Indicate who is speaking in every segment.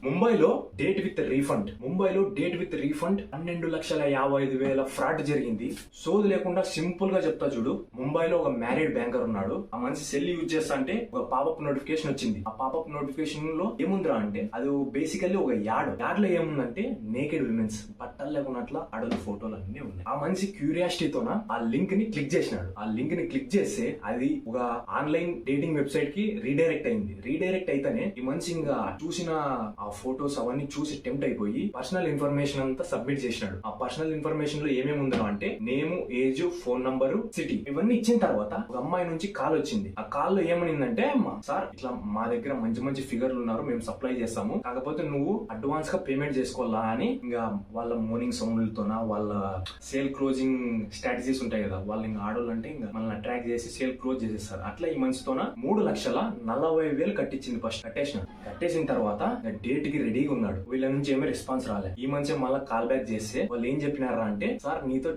Speaker 1: ముంబైలో date with refund 12,55,000 fraud జరిగింది. సోది లేకుండా సింపుల్ గా చెప్తా చూడు. ముంబైలో ఒక మ్యారీడ్ బ్యాంకర్ ఉన్నాడు. ఆ మనిషి సెల్ యూజ్ చేస్తా అంటే ఒక పాపప్ నోటిఫికేషన్ వచ్చింది. ఆ పాపప్ నోటిఫికేషన్ లో ఏముందిరా అంటే అది బేసికల్లీ ఒక యాడ్ లో ఏముందంటే నేకెడ్ విమెన్స్ బట్టలు లేకున్నట్ల అడలు ఫోటోలు అన్ని ఉన్నాయి. ఆ మనిషి క్యూరియాసిటీతోన ఆ లింక్ ని క్లిక్ చేసినాడు. ఆ లింక్ ని క్లిక్ చేస్తే అది ఒక ఆన్లైన్ డేటింగ్ వెబ్సైట్ కి రీడైరెక్ట్ అయింది. రీడైరెక్ట్ అయితేనే ఈ మనిషి ఇంకా చూసిన ఆ ఫోటోస్ అవన్నీ చూసి టెంప్ట్ అయిపోయి పర్సనల్ ఇన్ఫర్మేషన్ అంతా సబ్మిట్ చేసినాడు. ఆ పర్సనల్ ఇన్ఫర్మేషన్ లో ఏమేమి ఉందో అంటే name, age, phone number, city ఇవన్నీ ఇచ్చిన తర్వాత ఒక అమ్మాయి నుంచి కాల్ వచ్చింది. ఆ కాల్ లో ఏమనిందంటే సార్ ఇట్లా మా దగ్గర మంచి మంచి ఫిగర్లు ఉన్నారు, మేము సప్లై చేస్తాము, కాకపోతే నువ్వు అడ్వాన్స్ గా పేమెంట్ చేసుకోవాలా అని ఇంకా వాళ్ళ మార్నింగ్ సౌండ్లతోన వాళ్ళ సేల్ క్లోజింగ్ స్ట్రాటజీస్ ఉంటాయి కదా, వాళ్ళు ఇంకా ఆడోళ్ళు అంటే ఇంకా మనల్ని అట్రాక్ట్ చేసి సేల్ క్లోజ్ చేసేస్తారు. అట్లా ఈ మనిషితోన 3,40,000 కట్టించింది. ఫస్ట్ కట్టేసిన తర్వాత డేట్ కి రెడీగా ఉన్నాడు. వీళ్ళ నుంచి ఏమీ రెస్పాన్స్ రాలే. ఈ మనిషి మళ్ళీ కాల్ బ్యాక్ చేస్తే వాళ్ళు ఏం చెప్పినారా అంటే సార్ నీకు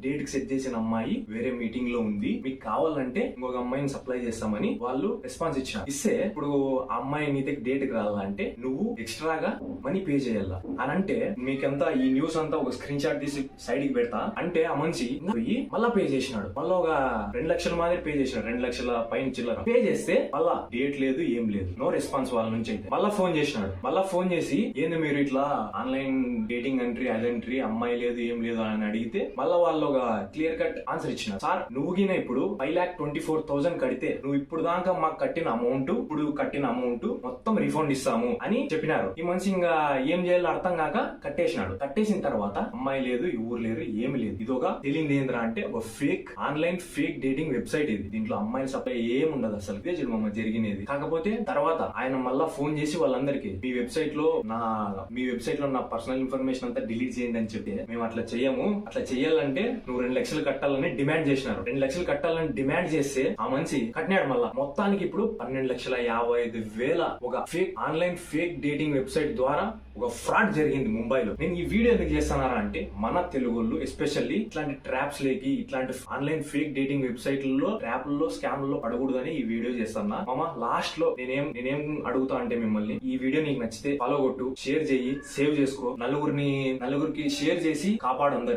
Speaker 1: డేట్ కి సెట్ చేసిన అమ్మాయి వేరే మీటింగ్ లో ఉంది, మీకు కావాలంటే ఇంకొక అమ్మాయిని సప్లై చేస్తామని వాళ్ళు రెస్పాన్స్ ఇస్తే ఇప్పుడు ఆ అమ్మాయి నీ దగ్గర డేట్ కి రావాలంటే నువ్వు ఎక్స్ట్రాగా మనీ పే చేయాలా అని అంటే మీకంతా ఈ న్యూస్ అంతా ఒక స్క్రీన్ షాట్ తీసి సైడ్ కి పెడతా అంటే ఆ మనిషి పోయి మళ్ళా పే చేసినాడు. మళ్ళీ ఒక 2 లక్షల మాదిరి పే చేసినాడు. 2 లక్షల పైన చిల్లర పే చేస్తే మళ్ళా డేట్ లేదు, ఏం లేదు, నో రెస్పాన్స్ వాళ్ళ నుంచి. అయితే మళ్ళా ఫోన్ చేసినాడు. మళ్ళా ఫోన్ చేసి ఏంది మీరు ఇట్లా ఆన్లైన్ డేటింగ్ ఎంట్రీ అదెంట్రీ అమ్మాయి లేదు ఏం లేదు అని అడిగితే మళ్ళా వాళ్ళు ఒక క్లియర్ కట్ ఆన్సర్ ఇచ్చినారు. సార్ నువ్వు గిన ఇప్పుడు 5,24,000 కడితే నువ్వు ఇప్పుడు దాకా మాకు కట్టిన అమౌంట్ మొత్తం రిఫండ్ ఇస్తాము అని చెప్పినారు. ఈ మనిషి ఇంకా ఏం చేయాలో అర్థం కాక కట్టేసినాడు. కట్టేసిన తర్వాత అమ్మాయి లేదు, ఊరు లేరు, ఏమి లేదు. ఇది ఒక తెలియదు ఏంద్రా అంటే ఒక ఆన్లైన్ ఫేక్ డేటింగ్ వెబ్సైట్ ఇది. దీంట్లో అమ్మాయిల సప్లై ఏం ఉండదు అసలు. ఇదే చూడమ్మ జరిగినది. కాకపోతే తర్వాత ఆయన మళ్ళా ఫోన్ చేసి వాళ్ళందరికీ మీ వెబ్సైట్ లో నా పర్సనల్ ఇన్ఫర్మేషన్ అంతా డిలీట్ చేయండి అని చెప్తే మేము అట్లా చెయ్యము, అట్లా చెయ్యాలంటే నువ్వు 2 లక్షలు కట్టాలని డిమాండ్ చేసినారు. 2 లక్షలు కట్టాలని డిమాండ్ చేస్తే ఆ మనిషి కట్టినాడు. మళ్ళా మొత్తానికి ఇప్పుడు 12,55,000 ఒక ఆన్లైన్ ఫేక్ డేటింగ్ వెబ్సైట్ ద్వారా ఒక ఫ్రాడ్ జరిగింది ముంబైలో. నేను ఈ వీడియో ఎందుకు చేస్తున్నారా అంటే మన తెలుగుళ్ళు ఎస్పెషల్లీ ఇట్లాంటి ట్రాప్స్ లేకి ఇట్లాంటి ఆన్లైన్ ఫేక్ డేటింగ్ వెబ్సైట్లలో ట్రాప్లలో స్కామ్లలో పడకూడదని ఈ వీడియో చేస్తున్నా. లాస్ట్ లో నేనేం అడుగుతా అంటే మిమ్మల్ని ఈ వీడియో నీకు నచ్చితే ఫాలో కొట్టు, షేర్ చేయి, సేవ్ చేసుకో, నలుగురికి షేర్ చేసి కాపాడు అందరిని.